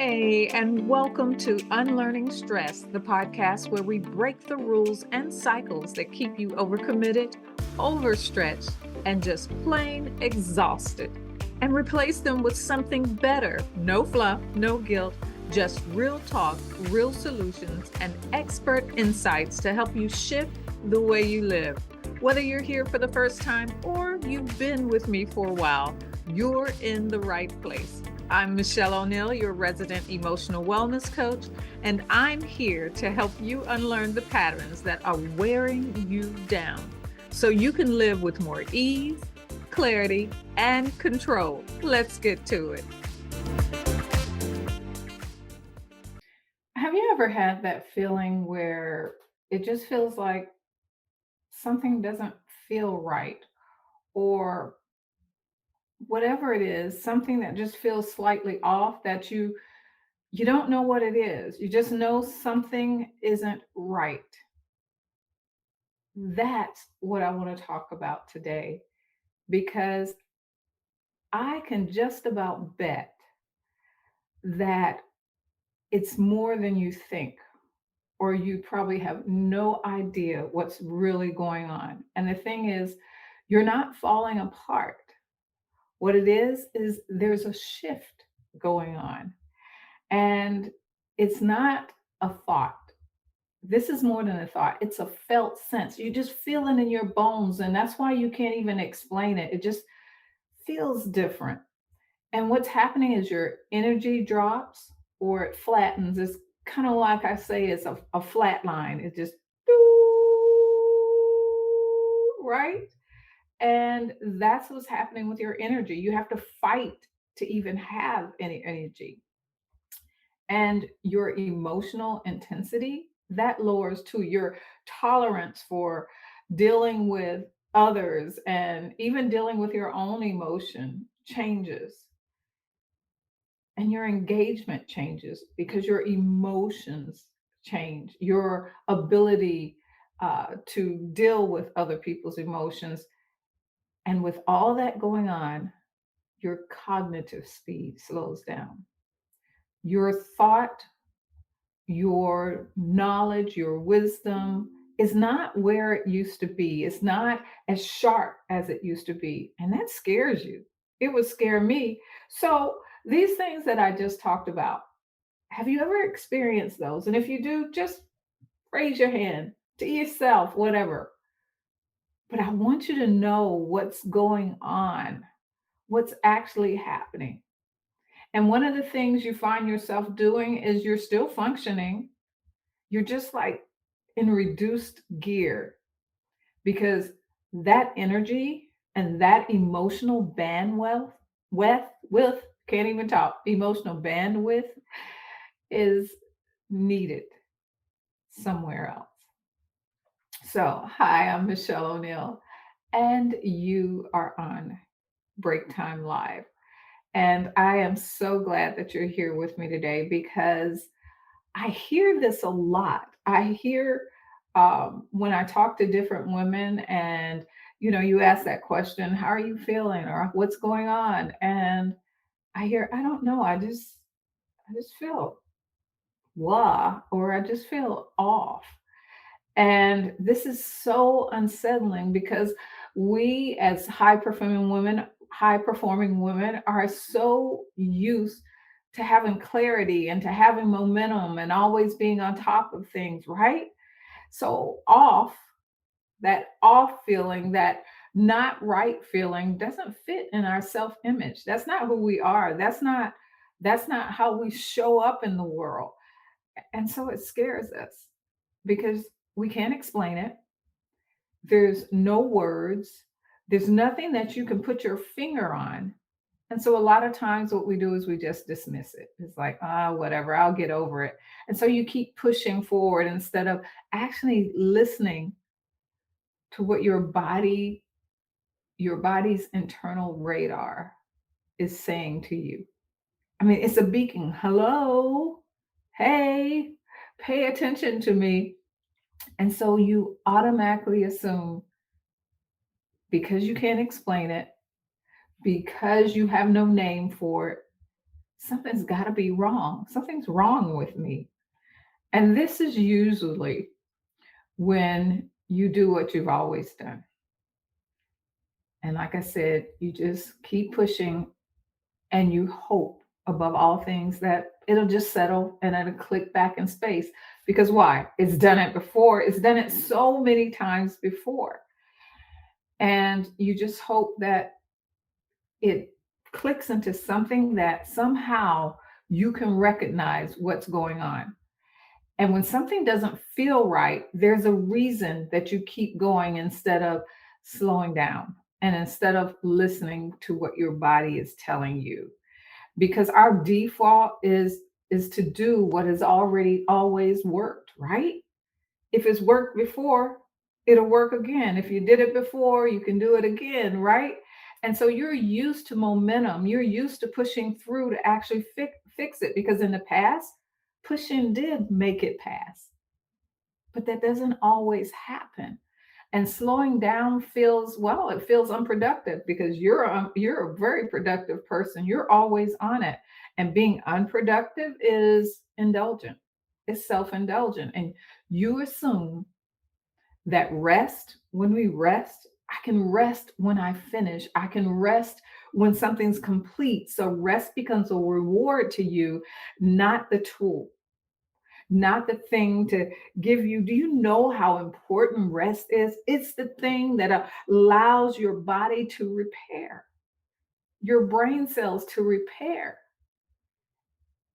Hey, and welcome to Unlearning Stress, the podcast where we break the rules and cycles that keep you overcommitted, overstretched, and just plain exhausted, and replace them with something better. No fluff, no guilt, just real talk, real solutions, and expert insights to help you shift the way you live. Whether you're here for the first time or you've been with me for a while, you're in the right place. I'm Mischelle O'Neill, your resident emotional wellness coach, and I'm here to help you unlearn the patterns that are wearing you down so you can live with more ease, clarity, and control. Let's get to it. Have you ever had that feeling where it just feels like something doesn't feel right, or whatever it is, something that just feels slightly off, that you don't know what it is. You just know something isn't right. That's what I want to talk about today because I can just about bet that it's more than you think, or you probably have no idea what's really going on. And the thing is, you're not falling apart. What it is there's a shift going on. And it's not a thought. This is more than a thought. It's a felt sense. You just feel it in your bones. And that's why you can't even explain it. It just feels different. And what's happening is your energy drops or it flattens. It's kind of like I say, it's a flat line. It just, right? And that's what's happening with your energy. You have to fight to even have any energy. And your emotional intensity that lowers too. Your tolerance for dealing with others and even dealing with your own emotion changes, and your engagement changes because your emotions change. Your ability to deal with other people's emotions, and with all that going on, your cognitive speed slows down. Your thought, your knowledge, your wisdom is not where it used to be. It's not as sharp as it used to be. And that scares you. It would scare me. So, these things that I just talked about, have you ever experienced those? And if you do, just raise your hand to yourself, whatever. But I want you to know what's going on, what's actually happening. And one of the things you find yourself doing is you're still functioning. You're just like in reduced gear because that energy and that emotional bandwidth, with can't even talk, emotional bandwidth is needed somewhere else. So, hi, I'm Mischelle O'Neill, and you are on Break Time Live. And I am so glad that you're here with me today because I hear this a lot. I hear when I talk to different women, and you ask that question, "How are you feeling?" or "What's going on?" And I hear, "I don't know. I just feel blah," or "I just feel off." And this is so unsettling because we, as high performing women, are so used to having clarity and to having momentum and always being on top of things, right? So that off feeling, that not right feeling doesn't fit in our self-image. That's not who we are. That's not how we show up in the world. And so it scares us because we can't explain it. There's no words. There's nothing that you can put your finger on. And so a lot of times what we do is we just dismiss it. It's like, whatever, I'll get over it. And so you keep pushing forward instead of actually listening to what your body's internal radar is saying to you. I mean, it's a beacon. Hello, hey, pay attention to me. And so you automatically assume, because you can't explain it, because you have no name for it, something's got to be wrong. Something's wrong with me. And this is usually when you do what you've always done. And like I said, you just keep pushing and you hope above all things that it'll just settle and it'll click back in space. Because why? It's done it before, it's done it so many times before. And you just hope that it clicks into something that somehow you can recognize what's going on. And when something doesn't feel right, there's a reason that you keep going instead of slowing down and instead of listening to what your body is telling you. Because our default is to do what has already always worked, right? If it's worked before, it'll work again. If you did it before, you can do it again, right? And so you're used to momentum. You're used to pushing through to actually fix it because in the past, pushing did make it pass. But that doesn't always happen. And slowing down feels, well, it feels unproductive because you're a very productive person. You're always on it. And being unproductive is indulgent. It's self-indulgent. And you assume that rest, when we rest, I can rest when I finish. I can rest when something's complete. So rest becomes a reward to you, not the tool, not the thing to give you. Do you know how important rest is? It's the thing that allows your body to repair, your brain cells to repair.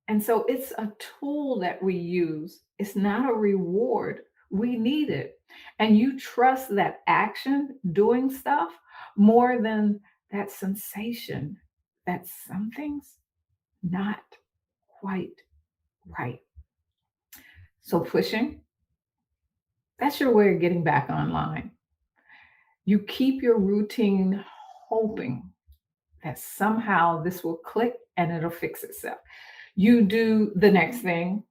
And so it's a tool that we use. It's not a reward. We need it. And you trust that action, doing stuff, more than that sensation that something's not quite right. So pushing, that's your way of getting back online. You keep your routine hoping that somehow this will click and it'll fix itself. You do the next thing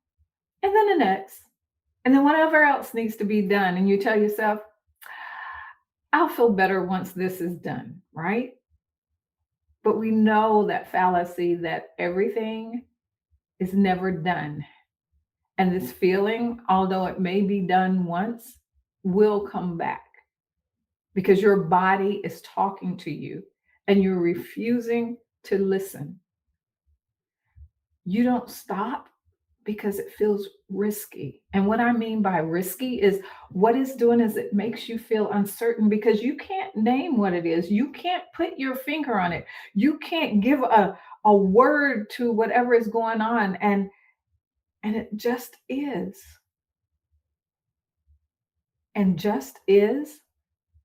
and then the next, and then whatever else needs to be done. And you tell yourself, I'll feel better once this is done, right? But we know that fallacy that everything is never done. And this feeling, although it may be done once, will come back because your body is talking to you and you're refusing to listen. You don't stop because it feels risky. And what I mean by risky is what it's doing is it makes you feel uncertain because you can't name what it is. You can't put your finger on it. You can't give a word to whatever is going on. And it just is. And just is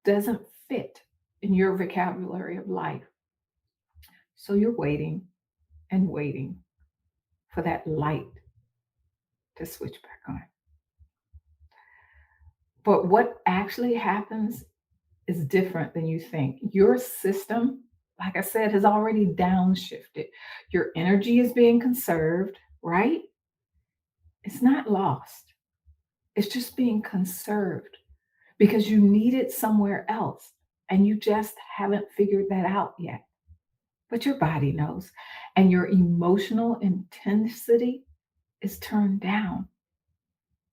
doesn't fit in your vocabulary of life. So you're waiting and waiting for that light to switch back on. But what actually happens is different than you think. Your system, like I said, has already downshifted. Your energy is being conserved, right? It's not lost. It's just being conserved because you need it somewhere else and you just haven't figured that out yet. But your body knows, and your emotional intensity is turned down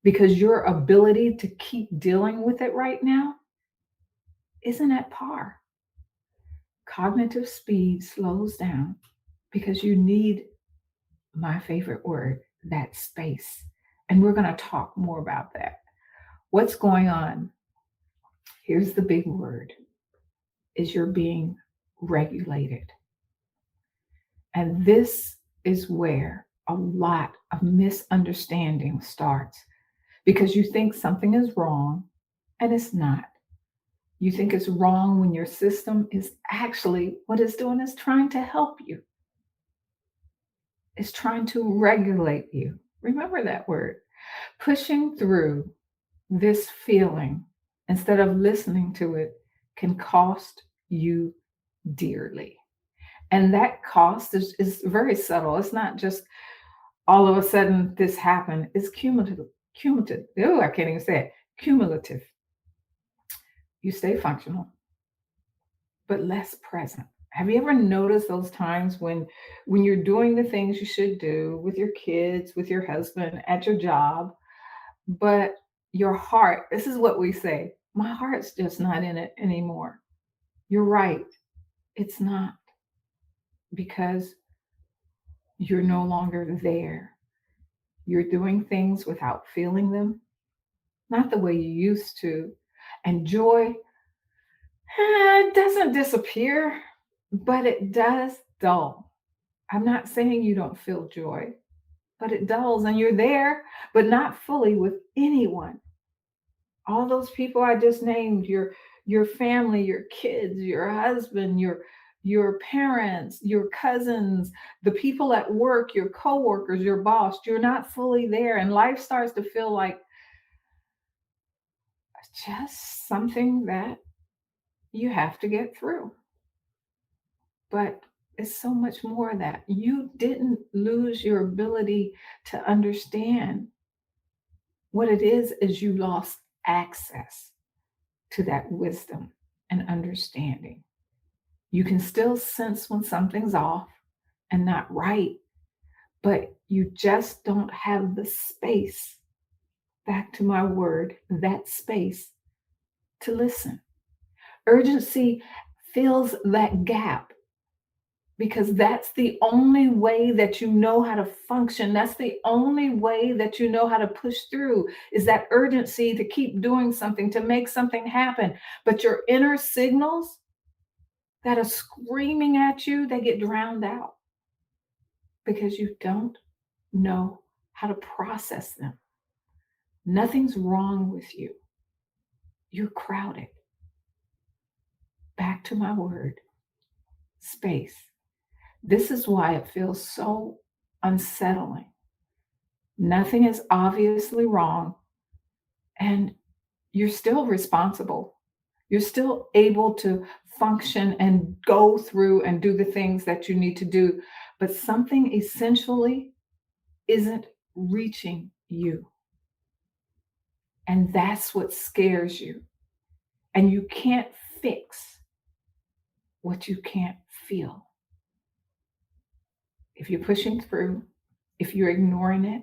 because your ability to keep dealing with it right now isn't at par. Cognitive speed slows down because you need my favorite word, that space. And we're going to talk more about that. What's going on? Here's the big word is you're being regulated. And this is where a lot of misunderstanding starts because you think something is wrong and it's not. You think it's wrong when your system is actually what it's doing is trying to help you. It's trying to regulate you. Remember that word. Pushing through this feeling instead of listening to it can cost you dearly. And that cost is very subtle. It's not just all of a sudden this happened. It's cumulative. Cumulative. Oh, I can't even say it. Cumulative. You stay functional, but less present. Have you ever noticed those times when you're doing the things you should do with your kids, with your husband, at your job, but your heart, this is what we say, my heart's just not in it anymore. You're right. It's not, because you're no longer there. You're doing things without feeling them, not the way you used to. And joy, it doesn't disappear, but it does dull. I'm not saying you don't feel joy, but it dulls and you're there, but not fully with anyone. All those people I just named, your family, your kids, your husband, your parents, your cousins, the people at work, your coworkers, your boss, you're not fully there. And life starts to feel like just something that you have to get through. But it's so much more that you didn't lose your ability to understand. What it is you lost access to that wisdom and understanding. You can still sense when something's off and not right, but you just don't have the space, back to my word, that space to listen. Urgency fills that gap because that's the only way that you know how to function. That's the only way that you know how to push through, is that urgency to keep doing something, to make something happen. But your inner signals that are screaming at you, they get drowned out because you don't know how to process them. Nothing's wrong with you. You're crowded. Back to my word, space. This is why it feels so unsettling. Nothing is obviously wrong, and you're still responsible. You're still able to function and go through and do the things that you need to do, but something essentially isn't reaching you. And that's what scares you. And you can't fix what you can't feel. If you're pushing through, if you're ignoring it,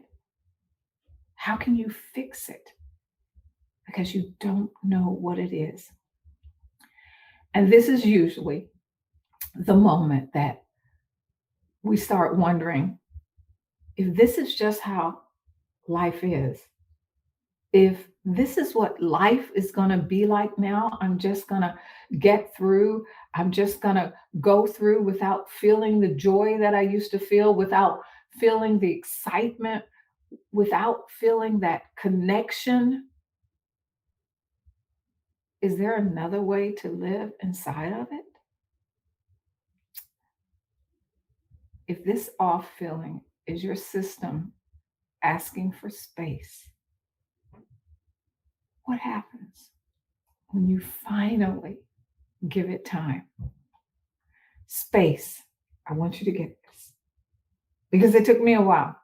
how can you fix it? Because you don't know what it is. And this is usually the moment that we start wondering if this is just how life is. If this is what life is going to be like now, I'm just going to get through. I'm just going to go through without feeling the joy that I used to feel, without feeling the excitement, without feeling that connection. Is there another way to live inside of it? If this off feeling is your system asking for space, what happens when you finally give it time? Space. I want you to get this because it took me a while.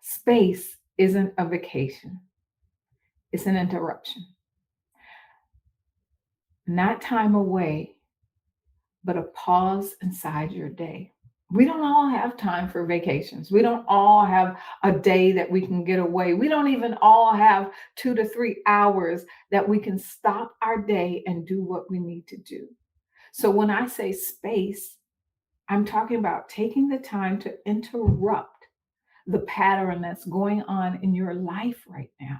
Space isn't a vacation, it's an interruption. Not time away, but a pause inside your day. We don't all have time for vacations. We don't all have a day that we can get away. We don't even all have 2 to 3 hours that we can stop our day and do what we need to do. So when I say space, I'm talking about taking the time to interrupt the pattern that's going on in your life right now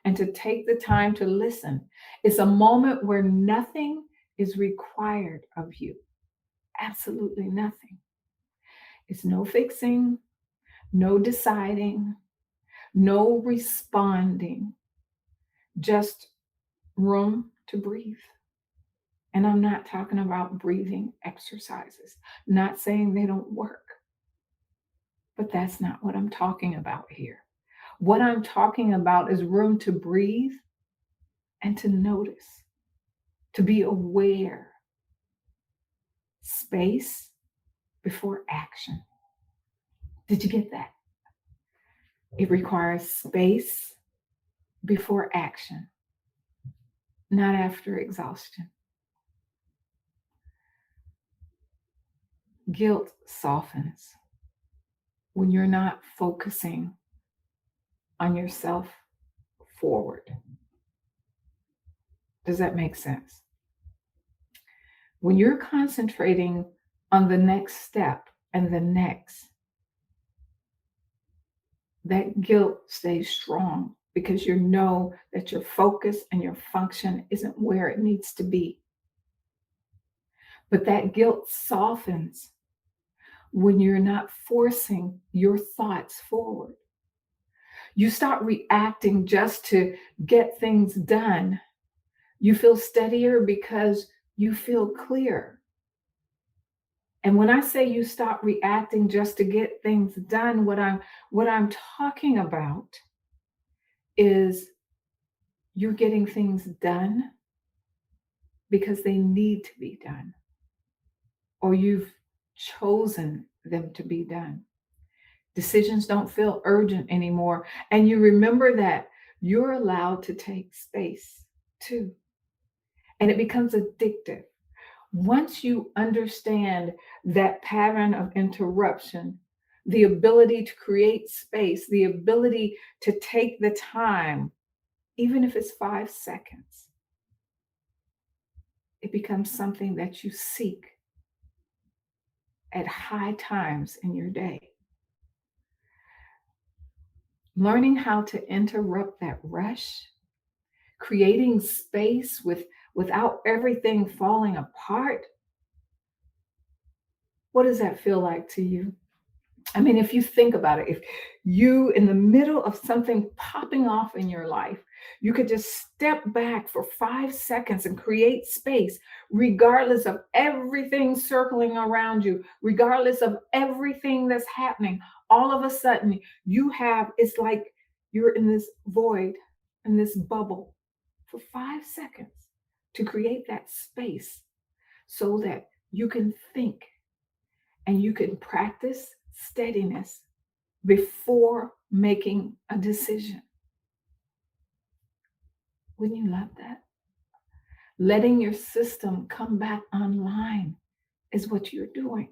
and to take the time to listen. It's a moment where nothing is required of you. Absolutely nothing. It's no fixing, no deciding, no responding, just room to breathe. And I'm not talking about breathing exercises, not saying they don't work, but that's not what I'm talking about here. What I'm talking about is room to breathe and to notice, to be aware. Space before action. Did you get that? It requires space before action, not after exhaustion. Guilt softens when you're not focusing on yourself forward. Does that make sense? When you're concentrating on the next step and the next, that guilt stays strong because you know that your focus and your function isn't where it needs to be. But that guilt softens when you're not forcing your thoughts forward. You stop reacting just to get things done. You feel steadier because you feel clear. And when I say you stop reacting just to get things done, what I'm talking about is you're getting things done because they need to be done, or you've chosen them to be done. Decisions don't feel urgent anymore. And you remember that you're allowed to take space too. And it becomes addictive. Once you understand that pattern of interruption, the ability to create space, the ability to take the time, even if it's 5 seconds, it becomes something that you seek at high times in your day. Learning how to interrupt that rush, creating space without everything falling apart. What does that feel like to you? I mean, if you think about it, if you, in the middle of something popping off in your life, you could just step back for 5 seconds and create space, regardless of everything circling around you, regardless of everything that's happening. All of a sudden, it's like you're in this void, in this bubble for 5 seconds to create that space so that you can think and you can practice steadiness before making a decision. Wouldn't you love that? Letting your system come back online is what you're doing.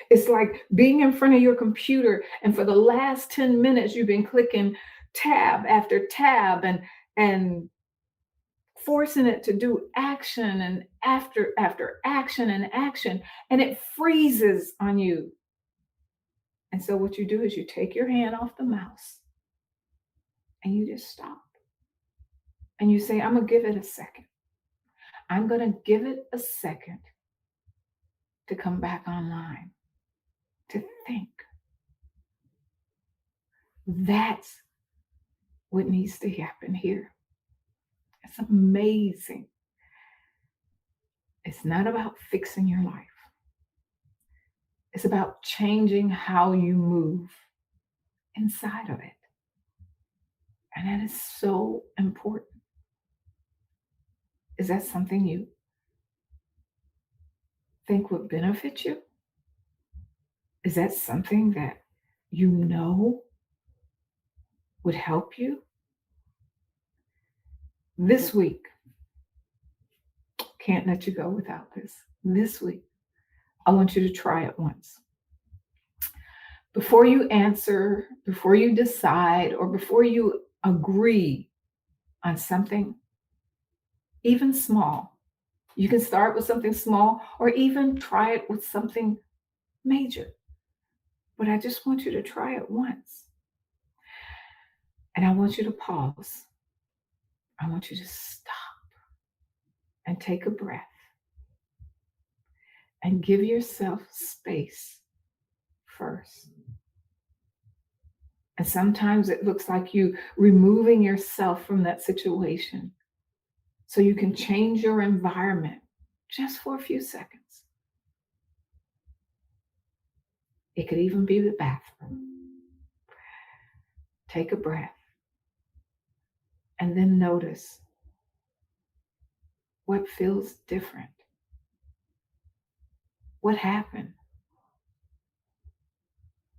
It's like being in front of your computer, and for the last 10 minutes, you've been clicking tab after tab and forcing it to do action and after action and action, and it freezes on you. And so what you do is you take your hand off the mouse and you just stop. And you say, I'm going to give it a second. I'm going to give it a second to come back online, to think. That's what needs to happen here. It's amazing. It's not about fixing your life. It's about changing how you move inside of it. And that is so important. Is that something you think would benefit you? Is that something that you know would help you? This week, can't let you go without this. This week, I want you to try it once. Before you answer, before you decide, or before you agree on something, even small, you can start with something small or even try it with something major. But I just want you to try it once. And I want you to pause. I want you to stop and take a breath and give yourself space first. And sometimes it looks like you removing yourself from that situation so you can change your environment just for a few seconds. It could even be the bathroom. Take a breath and then notice what feels different. What happened?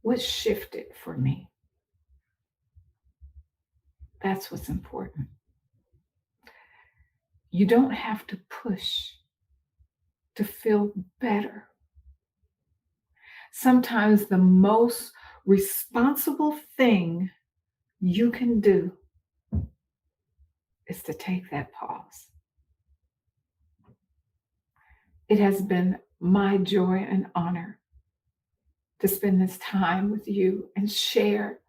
What shifted for me? That's what's important. You don't have to push to feel better. Sometimes the most responsible thing you can do is to take that pause. It has been my joy and honor to spend this time with you and share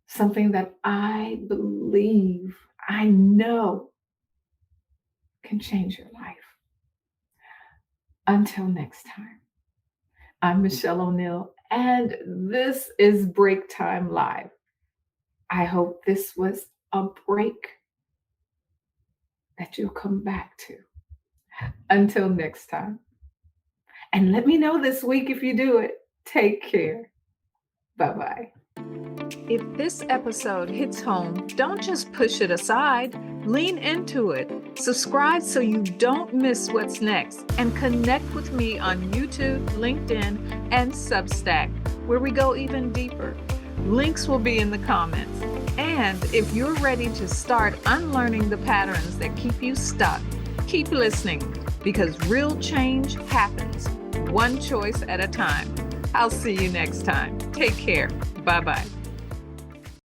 something that I believe, I know can change your life. Until next time, I'm Mischelle O'Neill, and this is Break Time Live. I hope this was a break that you'll come back to. Until next time. And let me know this week if you do it. Take care. Bye-bye. If this episode hits home, don't just push it aside. Lean into it. Subscribe so you don't miss what's next. And connect with me on YouTube, LinkedIn, and Substack, where we go even deeper. Links will be in the comments. And if you're ready to start unlearning the patterns that keep you stuck, keep listening, because real change happens one choice at a time. I'll see you next time. Take care. Bye-bye.